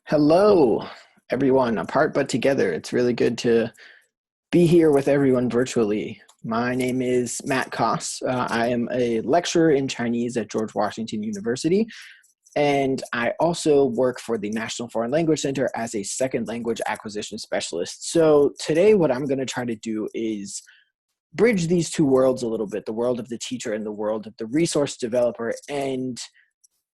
Hello, everyone, apart but together. It's really good to be here with everyone virtually. My name is Matt Coss. I am a lecturer in Chinese at George Washington University, and I also work for the National Foreign Language Center as a second language acquisition specialist. So today what I'm going to try to do is bridge these two worlds a little bit, the world of the teacher and the world of the resource developer, and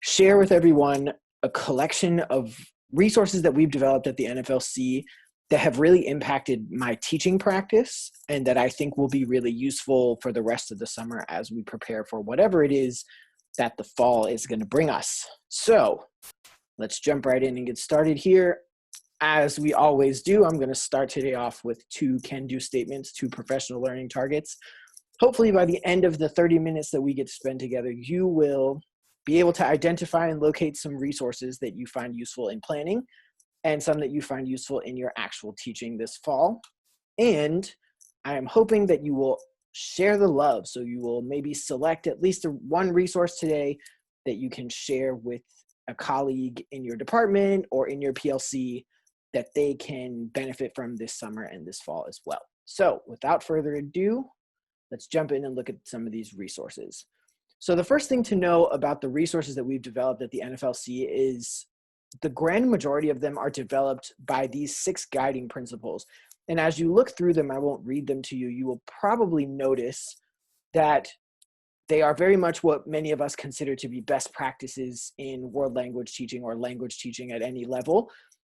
share with everyone a collection of resources that we've developed at the NFLC that have really impacted my teaching practice and that I think will be really useful for the rest of the summer as we prepare for whatever it is that the fall is going to bring us. So let's jump right in and get started here. As we always do, I'm going to start today off with two can-do statements, two professional learning targets. Hopefully by the end of the 30 minutes that we get to spend together, you will be able to identify and locate some resources that you find useful in planning and some that you find useful in your actual teaching this fall. And I am hoping that you will share the love. So you will maybe select at least one resource today that you can share with a colleague in your department or in your PLC that they can benefit from this summer and this fall as well. So without further ado, let's jump in and look at some of these resources. So the first thing to know about the resources that we've developed at the NFLC is the grand majority of them are developed by these 6 guiding principles. And as you look through them, I won't read them to you, you will probably notice that they are very much what many of us consider to be best practices in world language teaching or language teaching at any level.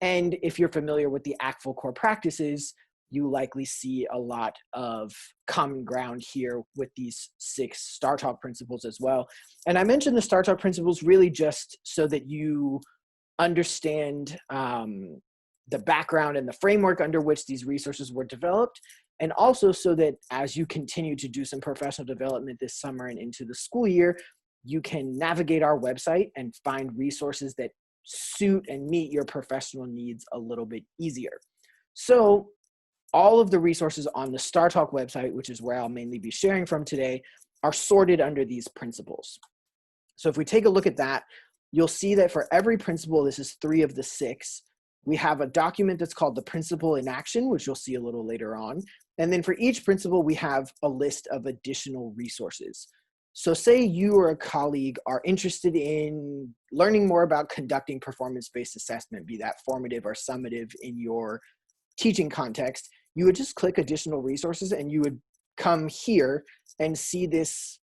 And if you're familiar with the ACTFL core practices, you likely see a lot of common ground here with these 6 Star Talk principles as well. And I mentioned the Star Talk principles really just so that you understand the background and the framework under which these resources were developed, and also so that as you continue to do some professional development this summer and into the school year, you can navigate our website and find resources that suit and meet your professional needs a little bit easier. So all of the resources on the Star Talk website, which is where I'll mainly be sharing from today, are sorted under these principles. So if we take a look at that, you'll see that for every principle, this is 3 of the 6, we have a document that's called the principle in action, which you'll see a little later on. And then for each principle, we have a list of additional resources. So say you or a colleague are interested in learning more about conducting performance-based assessment, be that formative or summative in your teaching context, you would just click additional resources and you would come here and see this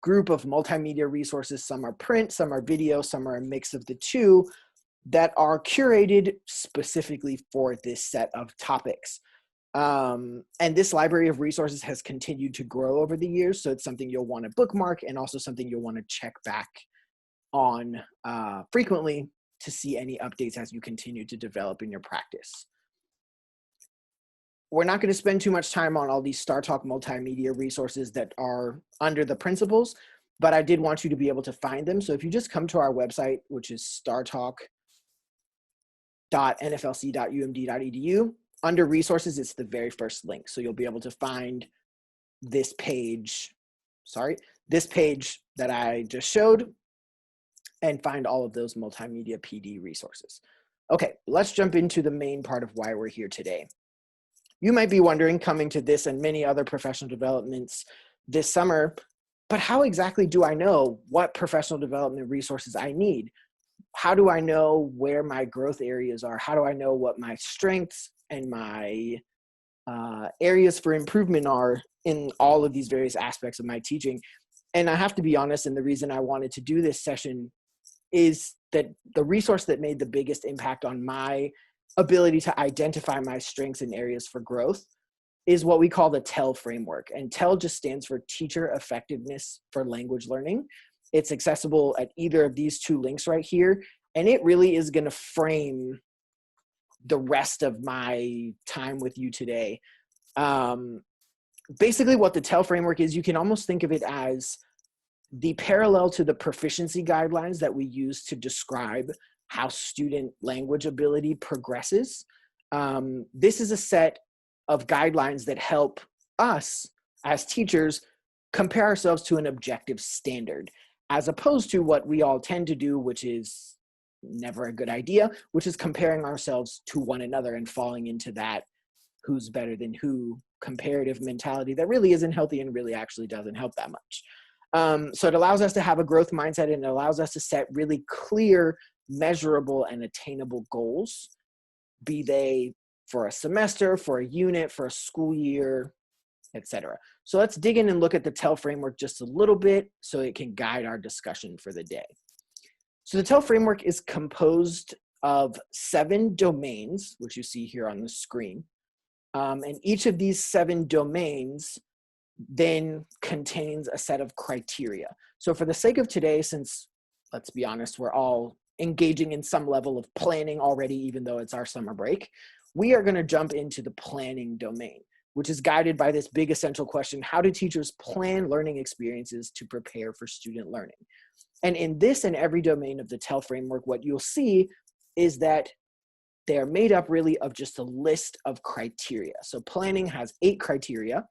group of multimedia resources. Some are print, some are video, some are a mix of the two that are curated specifically for this set of topics. And this library of resources has continued to grow over the years. So it's something you'll want to bookmark and also something you'll want to check back on frequently to see any updates as you continue to develop in your practice. We're not going to spend too much time on all these Star Talk multimedia resources that are under the principles, but I did want you to be able to find them. So if you just come to our website, which is startalk.nflc.umd.edu, under resources, it's the very first link. So you'll be able to find this page that I just showed and find all of those multimedia PD resources. Okay, let's jump into the main part of why we're here today. You might be wondering, coming to this and many other professional developments this summer, but how exactly do I know what professional development resources I need? How do I know where my growth areas are? How do I know what my strengths and my areas for improvement are in all of these various aspects of my teaching? And I have to be honest, and the reason I wanted to do this session is that the resource that made the biggest impact on my ability to identify my strengths and areas for growth is what we call the TEL framework. And TEL just stands for Teacher Effectiveness for Language Learning. It's accessible at either of these 2 links right here. And it really is going to frame the rest of my time with you today. Basically what the TEL framework is, you can almost think of it as the parallel to the proficiency guidelines that we use to describe how student language ability progresses. This is a set of guidelines that help us as teachers compare ourselves to an objective standard, as opposed to what we all tend to do, which is never a good idea, which is comparing ourselves to one another and falling into that who's better than who comparative mentality that really isn't healthy and really actually doesn't help that much. So it allows us to have a growth mindset, and it allows us to set really clear, measurable, and attainable goals, be they for a semester, for a unit, for a school year, etc. So let's dig in and look at the TEL framework just a little bit so it can guide our discussion for the day. So the TEL framework is composed of 7 domains, which you see here on the screen. And each of these 7 domains then contains a set of criteria. So for the sake of today, since, let's be honest, we're all engaging in some level of planning already, even though it's our summer break, we are going to jump into the planning domain, which is guided by this big essential question: how do teachers plan learning experiences to prepare for student learning? And in this and every domain of the TEL framework, what you'll see is that they're made up really of just a list of criteria. So planning has 8 criteria,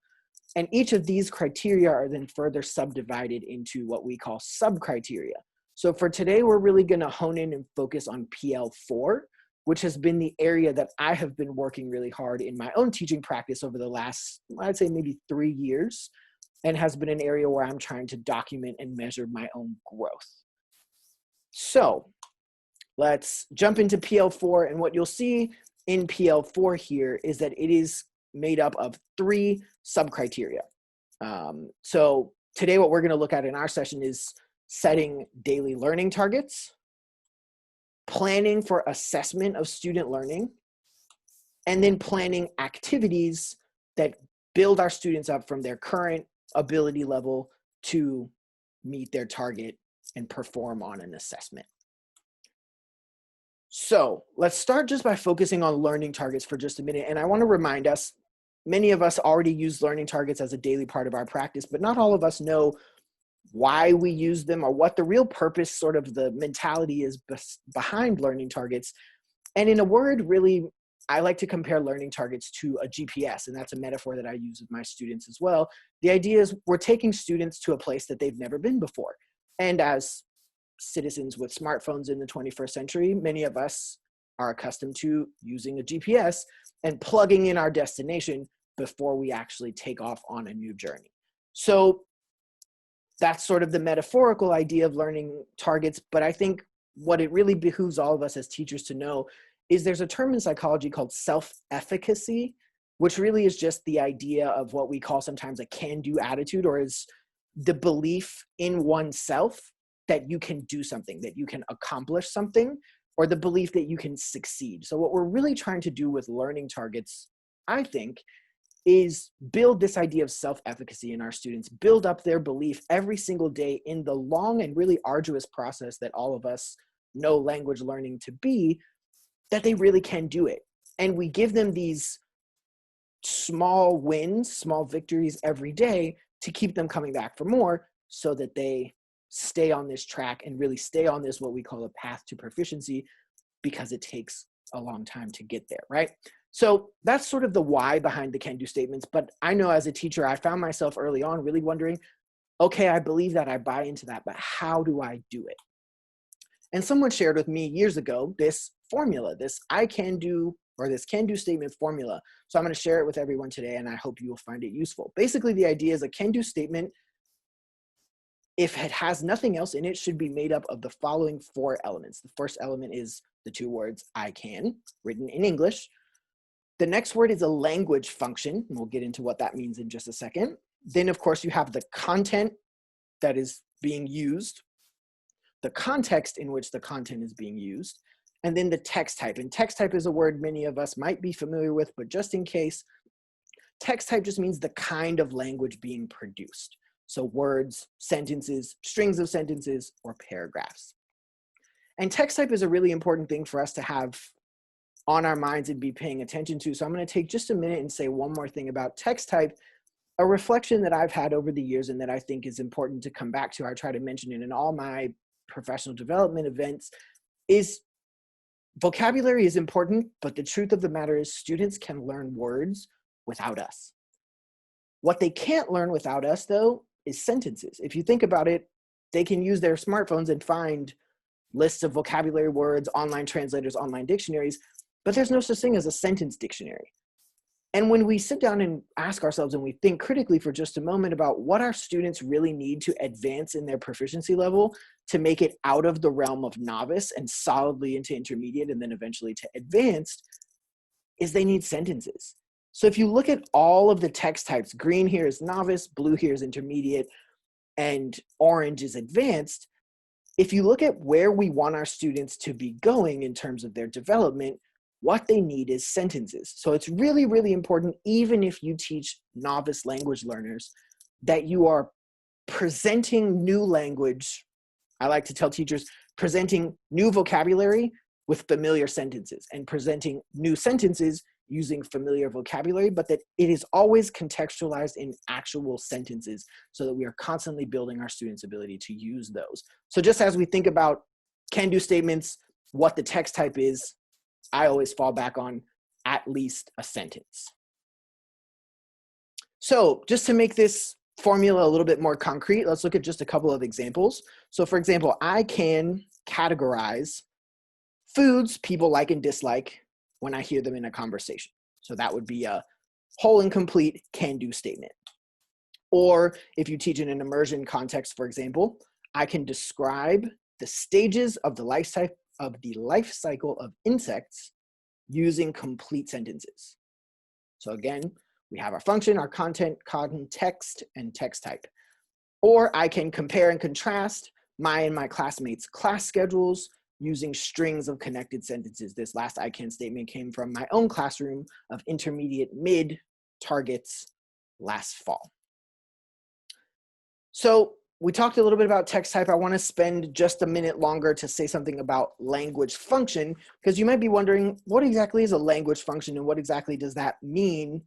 and each of these criteria are then further subdivided into what we call sub-criteria. So for today, we're really going to hone in and focus on PL4, which has been the area that I have been working really hard in my own teaching practice over the last, I'd say maybe 3 years, and has been an area where I'm trying to document and measure my own growth. So let's jump into PL4, and what you'll see in PL4 here is that it is made up of 3 sub-criteria. So today what we're going to look at in our session is setting daily learning targets, planning for assessment of student learning, and then planning activities that build our students up from their current ability level to meet their target and perform on an assessment. So let's start just by focusing on learning targets for just a minute. And I want to remind us, many of us already use learning targets as a daily part of our practice, but not all of us know why we use them or what the real purpose, sort of the mentality is behind learning targets. And in a word, really, I like to compare learning targets to a GPS, and that's a metaphor that I use with my students as well. The idea is we're taking students to a place that they've never been before. And as citizens with smartphones in the 21st century, many of us are accustomed to using a GPS and plugging in our destination before we actually take off on a new journey. So that's sort of the metaphorical idea of learning targets, but I think what it really behooves all of us as teachers to know is there's a term in psychology called self-efficacy, which really is just the idea of what we call sometimes a can-do attitude, or is the belief in oneself that you can do something, that you can accomplish something, or the belief that you can succeed. So what we're really trying to do with learning targets, I think, is build this idea of self-efficacy in our students, build up their belief every single day in the long and really arduous process that all of us know language learning to be, that they really can do it. And we give them these small wins, small victories every day to keep them coming back for more, so that they stay on this track and really stay on this, what we call a path to proficiency, because it takes a long time to get there, right? So that's sort of the why behind the can-do statements. But I know as a teacher, I found myself early on really wondering, okay, I believe that, I buy into that, but how do I do it? And someone shared with me years ago this formula, this I can do, or this can-do statement formula. So I'm going to share it with everyone today, and I hope you will find it useful. Basically, the idea is a can-do statement, if it has nothing else in it, should be made up of the following 4 elements. The first element is the 2 words I can, written in English. The next word is a language function, and we'll get into what that means in just a second. Then, of course, you have the content that is being used, the context in which the content is being used, and then the text type. And text type is a word many of us might be familiar with, but just in case, text type just means the kind of language being produced. So words, sentences, strings of sentences, or paragraphs. And text type is a really important thing for us to have on our minds and be paying attention to. So I'm going to take just a minute and say one more thing about text type, a reflection that I've had over the years and that I think is important to come back to. I try to mention it in all my professional development events, is vocabulary is important, but the truth of the matter is students can learn words without us. What they can't learn without us, though, is sentences. If you think about it, they can use their smartphones and find lists of vocabulary words, online translators, online dictionaries, but there's no such thing as a sentence dictionary. And when we sit down and ask ourselves and we think critically for just a moment about what our students really need to advance in their proficiency level to make it out of the realm of novice and solidly into intermediate and then eventually to advanced, is they need sentences. So if you look at all of the text types, green here is novice, blue here is intermediate, and orange is advanced. If you look at where we want our students to be going in terms of their development, what they need is sentences. So it's really, really important, even if you teach novice language learners, that you are presenting new language. I like to tell teachers, presenting new vocabulary with familiar sentences and presenting new sentences using familiar vocabulary, but that it is always contextualized in actual sentences so that we are constantly building our students' ability to use those. So just as we think about can-do statements, what the text type is, I always fall back on at least a sentence. So just to make this formula a little bit more concrete, let's look at just a couple of examples. So for example, I can categorize foods people like and dislike when I hear them in a conversation. So that would be a whole and complete can-do statement. Or if you teach in an immersion context, for example, I can describe the stages of the life cycle of insects using complete sentences. So again, we have our function, our content, context, and text type. Or I can compare and contrast my and my classmates' class schedules using strings of connected sentences. This last I can statement came from my own classroom of intermediate mid targets last fall. So we talked a little bit about text type. I want to spend just a minute longer to say something about language function, because you might be wondering, what exactly is a language function and what exactly does that mean?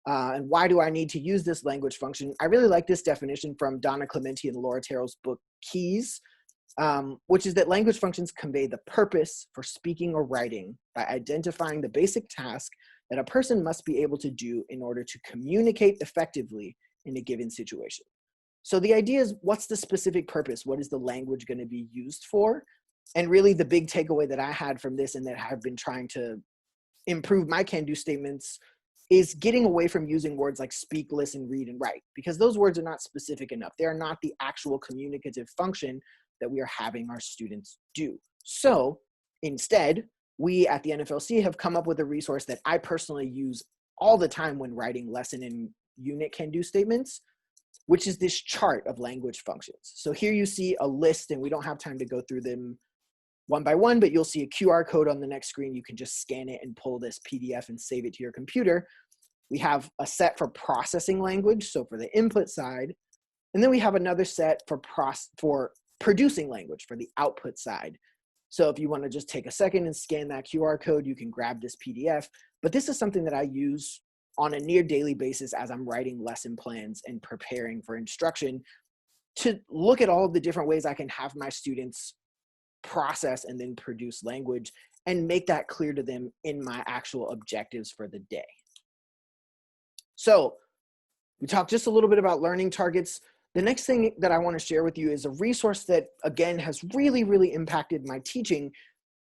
And why do I need to use this language function? I really like this definition from Donna Clementi and Laura Terrell's book, Keys, which is that language functions convey the purpose for speaking or writing by identifying the basic task that a person must be able to do in order to communicate effectively in a given situation. So the idea is, what's the specific purpose? What is the language going to be used for? And really the big takeaway that I had from this and that I've been trying to improve my can-do statements is getting away from using words like speak, listen, read, and write, because those words are not specific enough. They are not the actual communicative function that we are having our students do. So instead, we at the NFLC have come up with a resource that I personally use all the time when writing lesson and unit can-do statements, which is this chart of language functions. So here you see a list, and we don't have time to go through them one by one, but you'll see a QR code on the next screen. You can just scan it and pull this PDF and save it to your computer. We have a set for processing language, so for the input side, and then we have another set for producing language for the output side. So if you want to just take a second and scan that QR code, you can grab this PDF. But this is something that I use on a near daily basis as I'm writing lesson plans and preparing for instruction, to look at all of the different ways I can have my students process and then produce language and make that clear to them in my actual objectives for the day. So we talked just a little bit about learning targets. The next thing that I want to share with you is a resource that, again, has really, really impacted my teaching,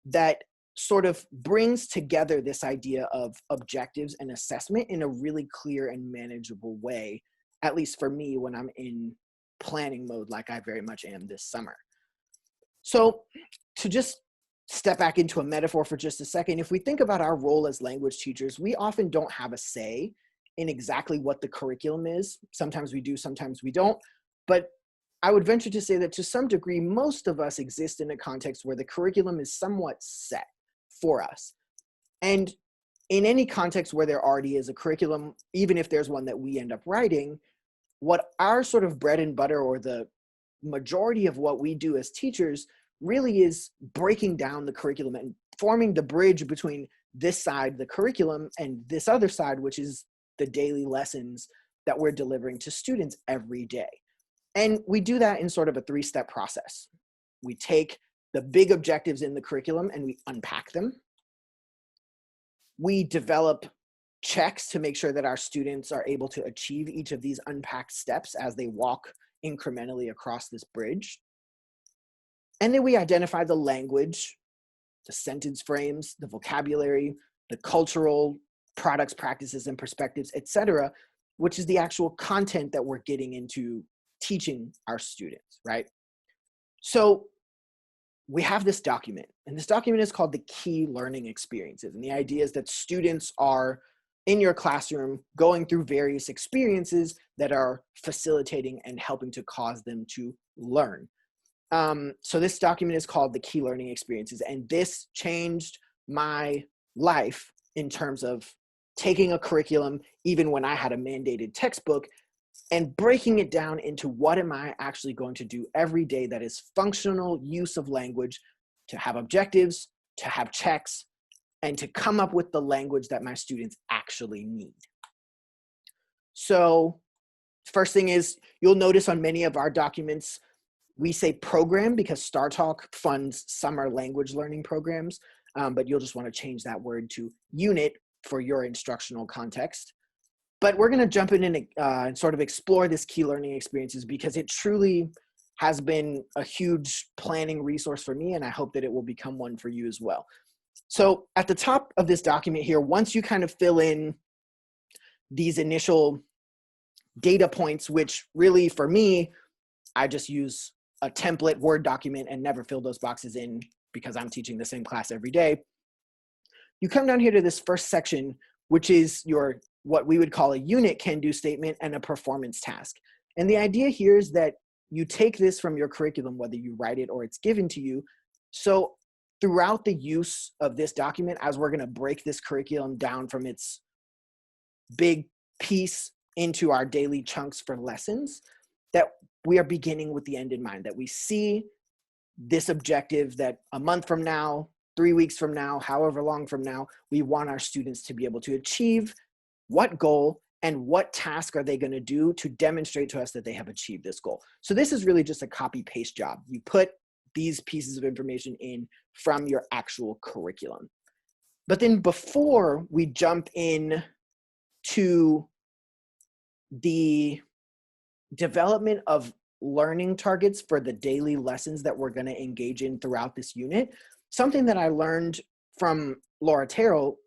that sort of brings together this idea of objectives and assessment in a really clear and manageable way, at least for me when I'm in planning mode like I very much am this summer. So to just step back into a metaphor for just a second, if we think about our role as language teachers, we often don't have a say in exactly what the curriculum is. Sometimes we do, sometimes we don't. But I would venture to say that to some degree, most of us exist in a context where the curriculum is somewhat set for us. And in any context where there already is a curriculum, even if there's one that we end up writing, what our sort of bread and butter, or the majority of what we do as teachers, really is breaking down the curriculum and forming the bridge between this side, the curriculum, and this other side, which is the daily lessons that we're delivering to students every day. And we do that in sort of a three-step process. We take the big objectives in the curriculum and we unpack them. We develop checks to make sure that our students are able to achieve each of these unpacked steps as they walk incrementally across this bridge. And then we identify the language, the sentence frames, the vocabulary, the cultural products, practices, and perspectives, etc., which is the actual content that we're getting into teaching our students, right? So we have this document, and this document is called the Key Learning Experiences. And the idea is that students are in your classroom going through various experiences that are facilitating and helping to cause them to learn. So this document is called the Key Learning Experiences, and this changed my life in terms of taking a curriculum, even when I had a mandated textbook, and breaking it down into what am I actually going to do every day that is functional use of language to have objectives, to have checks, and to come up with the language that my students actually need. So first thing is, you'll notice on many of our documents, we say program because StarTalk funds summer language learning programs, but you'll just want to change that word to unit for your instructional context. But we're going to jump in and sort of explore this Key Learning Experiences because it truly has been a huge planning resource for me, and I hope that it will become one for you as well. So at the top of this document here, once you kind of fill in these initial data points, which really for me, I just use a template Word document and never fill those boxes in because I'm teaching the same class every day. You come down here to this first section, which is your what we would call a unit can-do statement and a performance task. And the idea here is that you take this from your curriculum, whether you write it or it's given to you. So throughout the use of this document, as we're going to break this curriculum down from its big piece into our daily chunks for lessons, that we are beginning with the end in mind, that we see this objective that a month from now, 3 weeks from now, however long from now, we want our students to be able to achieve what goal and what task are they going to do to demonstrate to us that they have achieved this goal. So this is really just a copy-paste job. You put these pieces of information in from your actual curriculum. But then before we jump in to the development of learning targets for the daily lessons that we're going to engage in throughout this unit, something that I learned from Laura Terrell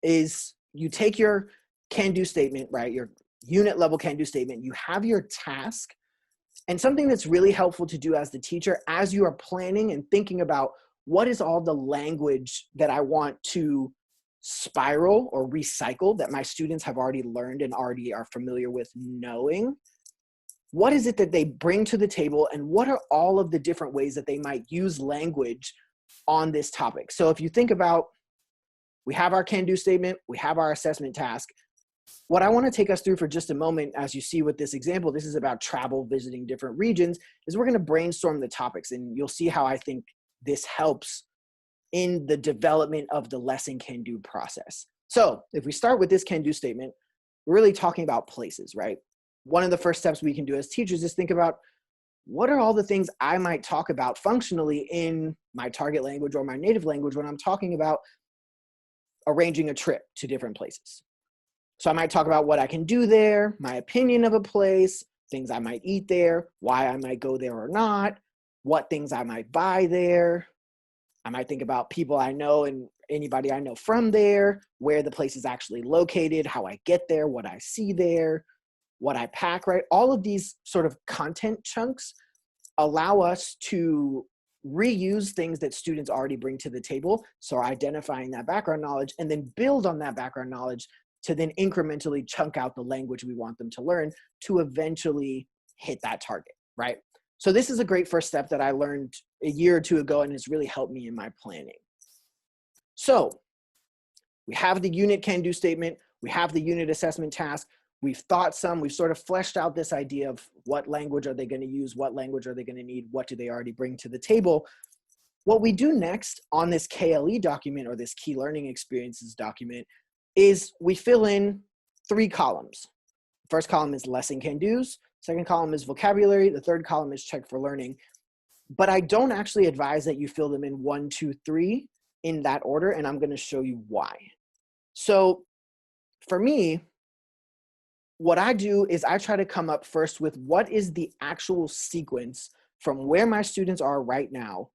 is you take your can-do statement, right? Your unit level can-do statement, you have your task, and something that's really helpful to do as the teacher as you are planning and thinking about what is all the language that I want to spiral or recycle that my students have already learned and already are familiar with knowing. What is it that they bring to the table, and what are all of the different ways that they might use language on this topic? So if you think about, we have our can-do statement, we have our assessment task. What I want to take us through for just a moment, as you see with this example, this is about travel, visiting different regions, is we're going to brainstorm the topics, and you'll see how I think this helps in the development of the lesson can-do process. So if we start with this can-do statement, we're really talking about places, right? One of the first steps we can do as teachers is think about what are all the things I might talk about functionally in my target language or my native language when I'm talking about arranging a trip to different places. So I might talk about what I can do there, my opinion of a place, things I might eat there, why I might go there or not, what things I might buy there. I might think about people I know and anybody I know from there, where the place is actually located, how I get there, what I see there, what I pack, right? All of these sort of content chunks allow us to reuse things that students already bring to the table. So identifying that background knowledge and then build on that background knowledge to then incrementally chunk out the language we want them to learn to eventually hit that target, right? So this is a great first step that I learned a year or two ago and has really helped me in my planning. So we have the unit can-do statement, we have the unit assessment task, we've thought some, we've sort of fleshed out this idea of what language are they going to use, what language are they going to need, what do they already bring to the table. What we do next on this KLE document or this Key Learning Experiences document is we fill in 3 columns. First column is lesson can-dos, second column is vocabulary, the third column is check for learning. But I don't actually advise that you fill them in 1, 2, 3 in that order, and I'm going to show you why. So for me, what I do is I try to come up first with what is the actual sequence from where my students are right now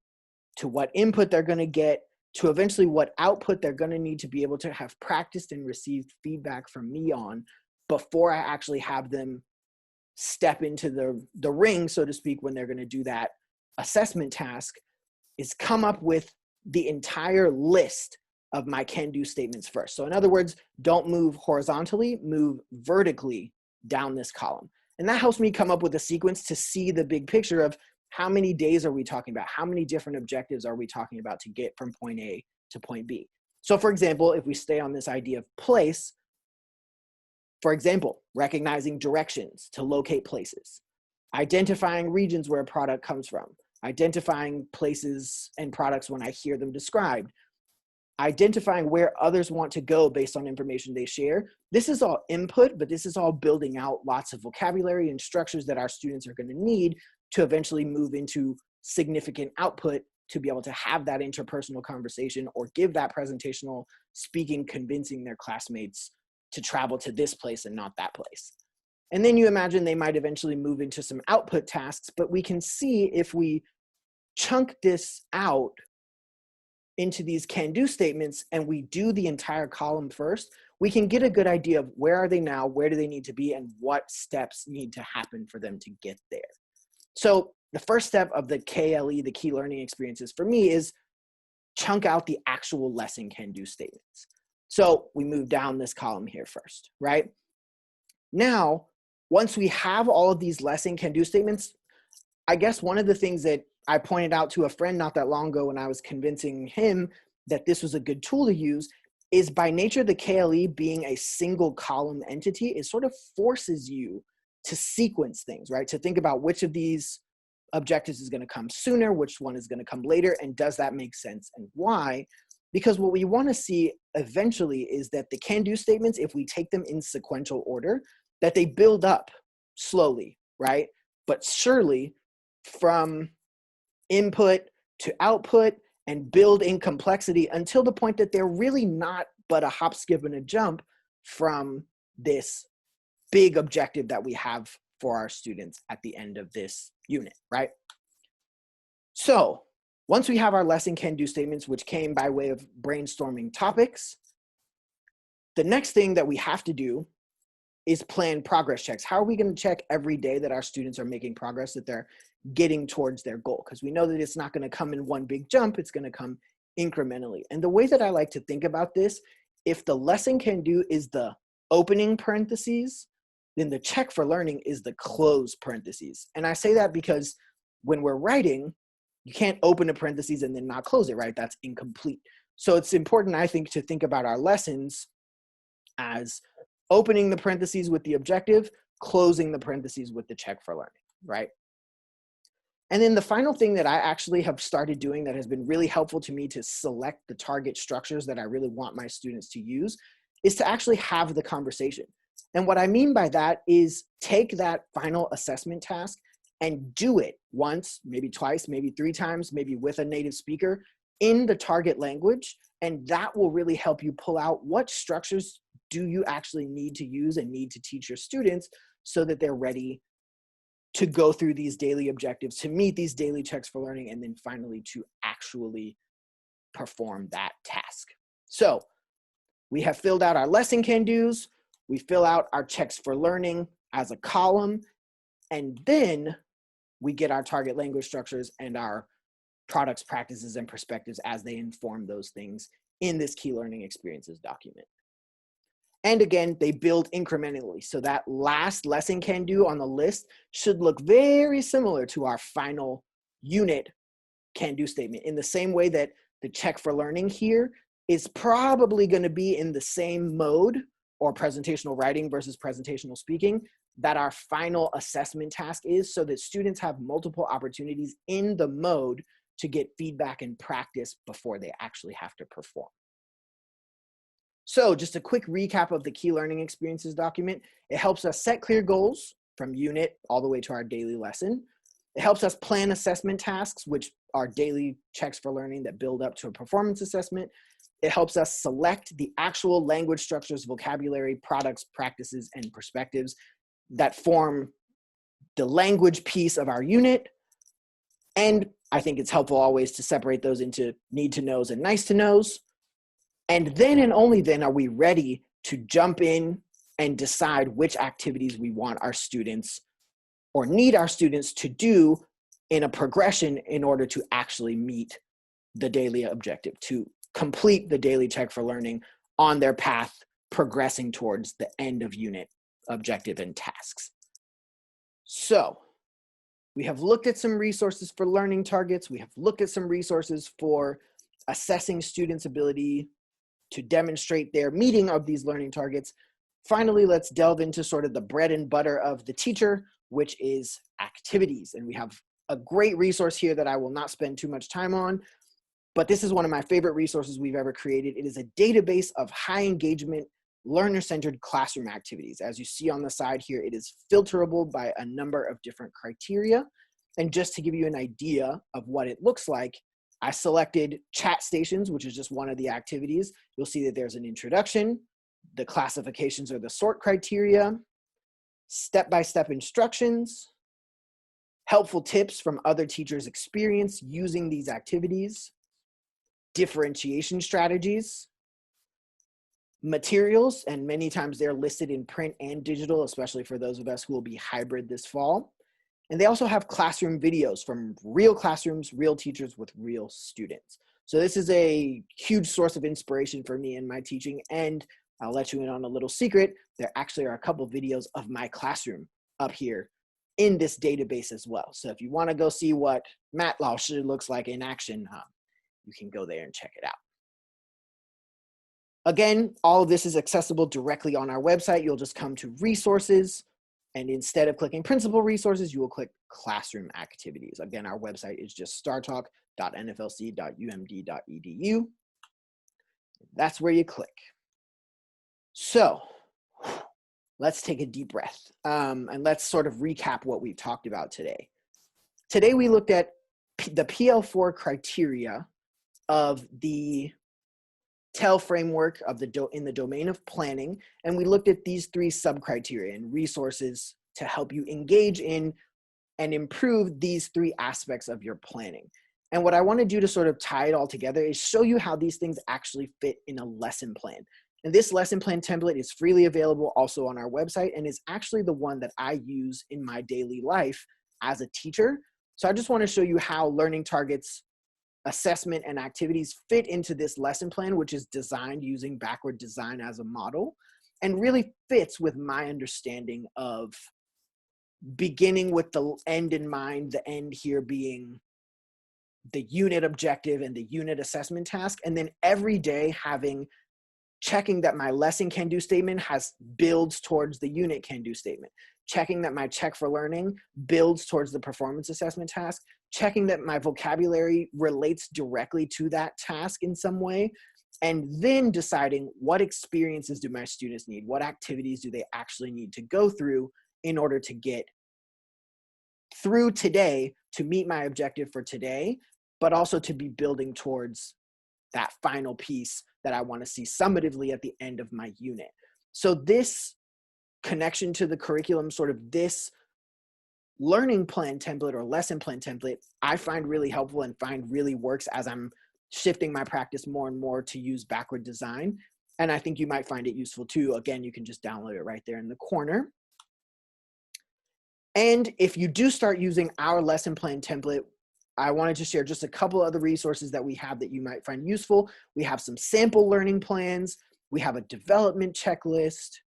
to what input they're going to get to eventually what output they're going to need to be able to have practiced and received feedback from me on before I actually have them step into the ring, so to speak, when they're going to do that assessment task, is come up with the entire list of my can-do statements first. So in other words, don't move horizontally, move vertically down this column. And that helps me come up with a sequence to see the big picture of how many days are we talking about? How many different objectives are we talking about to get from point A to point B? So for example, if we stay on this idea of place, for example, recognizing directions to locate places, identifying regions where a product comes from, identifying places and products when I hear them described, identifying where others want to go based on information they share. This is all input, but this is all building out lots of vocabulary and structures that our students are going to need to eventually move into significant output to be able to have that interpersonal conversation or give that presentational speaking, convincing their classmates to travel to this place and not that place. And then you imagine they might eventually move into some output tasks, but we can see if we chunk this out into these can-do statements and we do the entire column first, we can get a good idea of where are they now, where do they need to be, and what steps need to happen for them to get there. So the first step of the KLE, the key learning experiences for me, is chunk out the actual lesson can-do statements. So we move down this column here first, right? Now, once we have all of these lesson can-do statements, I guess one of the things that I pointed out to a friend not that long ago when I was convincing him that this was a good tool to use is by nature, the KLE being a single column entity, it sort of forces you to sequence things, right? To think about which of these objectives is going to come sooner, which one is going to come later, and does that make sense and why? Because what we want to see eventually is that the can-do statements, if we take them in sequential order, that they build up slowly, right? But surely from input to output and build in complexity until the point that they're really not but a hop, skip, and a jump from this big objective that we have for our students at the end of this unit, right? So once we have our lesson can-do statements, which came by way of brainstorming topics, the next thing that we have to do is plan progress checks. How are we going to check every day that our students are making progress, that they're getting towards their goal? Because we know that it's not going to come in one big jump, it's going to come incrementally. And the way that I like to think about this, if the lesson can-do is the opening parentheses, then the check for learning is the close parentheses. And I say that because when we're writing, you can't open a parentheses and then not close it, right? That's incomplete. So it's important, I think, to think about our lessons as opening the parentheses with the objective, closing the parentheses with the check for learning, right? And then the final thing that I actually have started doing that has been really helpful to me to select the target structures that I really want my students to use is to actually have the conversation. And what I mean by that is take that final assessment task and do it once, maybe twice, maybe 3 times, maybe with a native speaker in the target language. And that will really help you pull out what structures do you actually need to use and need to teach your students so that they're ready to go through these daily objectives, to meet these daily checks for learning, and then finally to actually perform that task. So we have filled out our lesson can-dos, we fill out our checks for learning as a column, and then we get our target language structures and our products, practices, and perspectives as they inform those things in this key learning experiences document. And again, they build incrementally. So that last lesson can-do on the list should look very similar to our final unit can-do statement, in the same way that the check for learning here is probably going to be in the same mode, or presentational writing versus presentational speaking, that our final assessment task is, so that students have multiple opportunities in the mode to get feedback and practice before they actually have to perform. So just a quick recap of the key learning experiences document. It helps us set clear goals from unit all the way to our daily lesson. It helps us plan assessment tasks, which are daily checks for learning that build up to a performance assessment. It helps us select the actual language structures, vocabulary, products, practices, and perspectives that form the language piece of our unit. And I think it's helpful always to separate those into need to knows and nice to knows. And then and only then are we ready to jump in and decide which activities we want our students or need our students to do in a progression in order to actually meet the daily objective, to complete the daily check for learning on their path progressing towards the end of unit objective and tasks. So we have looked at some resources for learning targets. We have looked at some resources for assessing students' ability to demonstrate their meeting of these learning targets. Finally, let's delve into sort of the bread and butter of the teacher, which is activities. And we have a great resource here that I will not spend too much time on, but this is one of my favorite resources we've ever created. It is a database of high engagement, learner-centered classroom activities. As you see on the side here, it is filterable by a number of different criteria. And just to give you an idea of what it looks like, I selected chat stations, which is just one of the activities. You'll see that there's an introduction, the classifications or the sort criteria, step-by-step instructions, helpful tips from other teachers' experience using these activities, differentiation strategies, materials, and many times they're listed in print and digital, especially for those of us who will be hybrid this fall. And they also have classroom videos from real classrooms, real teachers with real students. So this is a huge source of inspiration for me in my teaching. And I'll let you in on a little secret. There actually are a couple videos of my classroom up here in this database as well. So if you want to go see what Matt Lao Shi looks like in action, you can go there and check it out. Again, all of this is accessible directly on our website. You'll just come to resources, and instead of clicking principal resources, you will click classroom activities. Again, our website is just startalk.nflc.umd.edu. That's where you click. So let's take a deep breath and let's sort of recap what we've talked about today. Today, we looked at the PL4 criteria of the TEL framework of in the domain of planning, and we looked at these 3 sub-criteria and resources to help you engage in and improve these 3 aspects of your planning. And what I want to do to sort of tie it all together is show you how these things actually fit in a lesson plan. And this lesson plan template is freely available also on our website and is actually the one that I use in my daily life as a teacher. So I just want to show you how learning targets, assessment, and activities fit into this lesson plan, which is designed using backward design as a model and really fits with my understanding of beginning with the end in mind, the end here being the unit objective and the unit assessment task, and then every day checking that my lesson can do statement builds towards the unit can do statement, checking that my check for learning builds towards the performance assessment task, checking that my vocabulary relates directly to that task in some way, and then deciding what experiences do my students need, what activities do they actually need to go through in order to get through today to meet my objective for today, but also to be building towards that final piece that I want to see summatively at the end of my unit. So this connection to the curriculum, sort of this learning plan template or lesson plan template, I find really helpful and find really works as I'm shifting my practice more and more to use backward design. And I think you might find it useful too. Again, you can just download it right there in the corner. And if you do start using our lesson plan template, I wanted to share just a couple other resources that we have that you might find useful. We have some sample learning plans. We have a development checklist.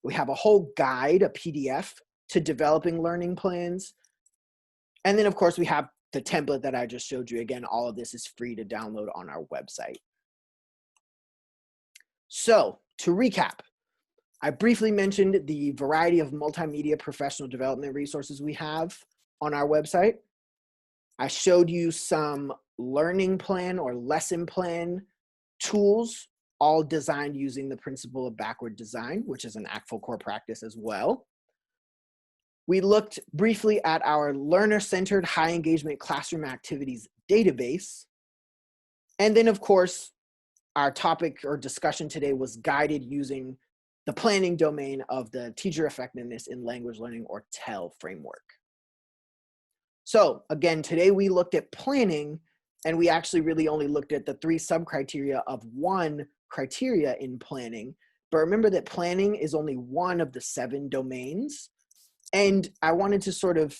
We have a whole guide, a PDF to developing learning plans. And then of course we have the template that I just showed you. Again, all of this is free to download on our website. So to recap, I briefly mentioned the variety of multimedia professional development resources we have on our website. I showed you some learning plan or lesson plan tools, all designed using the principle of backward design, which is an ACTFL core practice as well. We looked briefly at our learner-centered high engagement classroom activities database. And then of course, our topic or discussion today was guided using the planning domain of the teacher effectiveness in language learning or TEL framework. So again, today we looked at planning, and we actually really only looked at the 3 sub-criteria of 1 criteria in planning. But remember that planning is only one of the 7 domains. And I wanted to sort of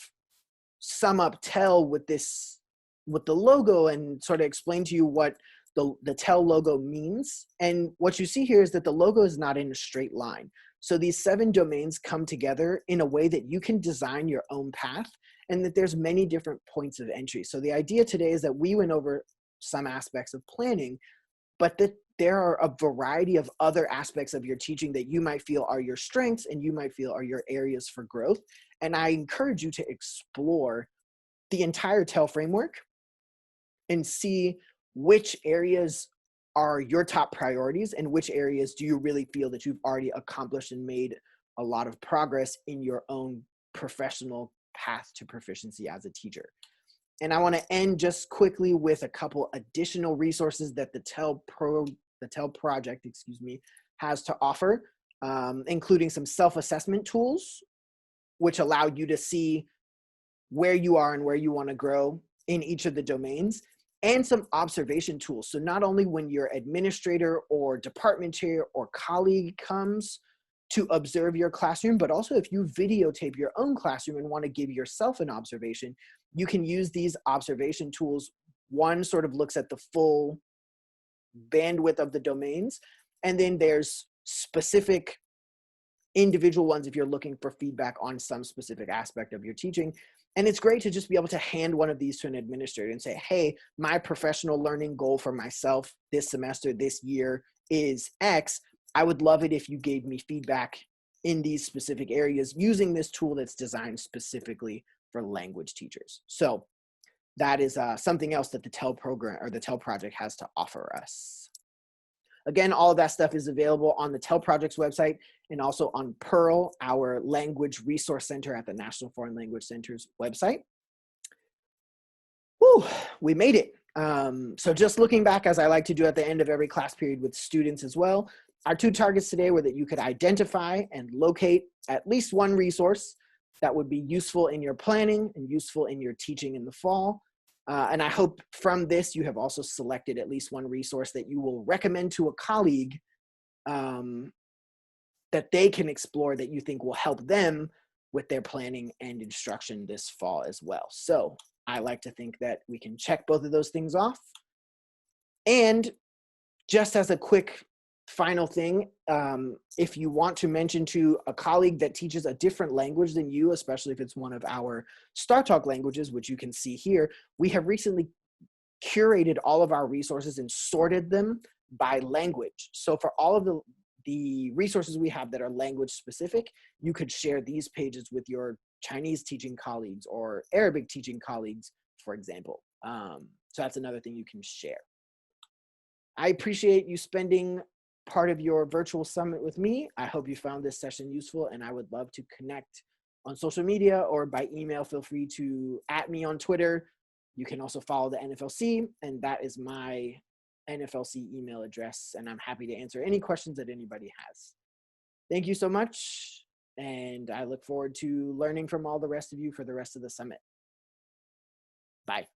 sum up TEL with the logo and sort of explain to you what the TEL logo means. And what you see here is that the logo is not in a straight line. So these 7 domains come together in a way that you can design your own path, and that there's many different points of entry. So the idea today is that we went over some aspects of planning, but that there are a variety of other aspects of your teaching that you might feel are your strengths and you might feel are your areas for growth. And I encourage you to explore the entire TEL framework and see which areas are your top priorities and which areas do you really feel that you've already accomplished and made a lot of progress in your own professional path to proficiency as a teacher. And I want to end just quickly with a couple additional resources that the TEL project, has to offer, including some self-assessment tools, which allow you to see where you are and where you want to grow in each of the domains, and some observation tools. So not only when your administrator or department chair or colleague comes to observe your classroom, but also if you videotape your own classroom and want to give yourself an observation, you can use these observation tools. One sort of looks at the full bandwidth of the domains, and then there's specific individual ones if you're looking for feedback on some specific aspect of your teaching. And it's great to just be able to hand one of these to an administrator and say, hey, my professional learning goal for myself this semester, this year is X. I would love it if you gave me feedback in these specific areas using this tool that's designed specifically for language teachers. So that is something else that the TEL program or the TEL project has to offer us. Again, all of that stuff is available on the TEL Project's website and also on Pearl, our language resource center at the National Foreign Language Center's website. Whew, we made it. So just looking back, as I like to do at the end of every class period with students as well, our 2 targets today were that you could identify and locate at least 1 resource that would be useful in your planning and useful in your teaching in the fall. And I hope from this, you have also selected at least 1 resource that you will recommend to a colleague that they can explore that you think will help them with their planning and instruction this fall as well. So I like to think that we can check both of those things off. And just as a quick final thing, if you want to mention to a colleague that teaches a different language than you, especially if it's one of our StarTalk languages, which you can see here, we have recently curated all of our resources and sorted them by language. So for all of the resources we have that are language specific, you could share these pages with your Chinese teaching colleagues or Arabic teaching colleagues, for example. So that's another thing you can share. I appreciate you spending part of your virtual summit with me. I hope you found this session useful, and I would love to connect on social media or by email. Feel free to @ me on Twitter. You can also follow the NFLC, and that is my NFLC email address, and I'm happy to answer any questions that anybody has. Thank you so much, and I look forward to learning from all the rest of you for the rest of the summit. Bye.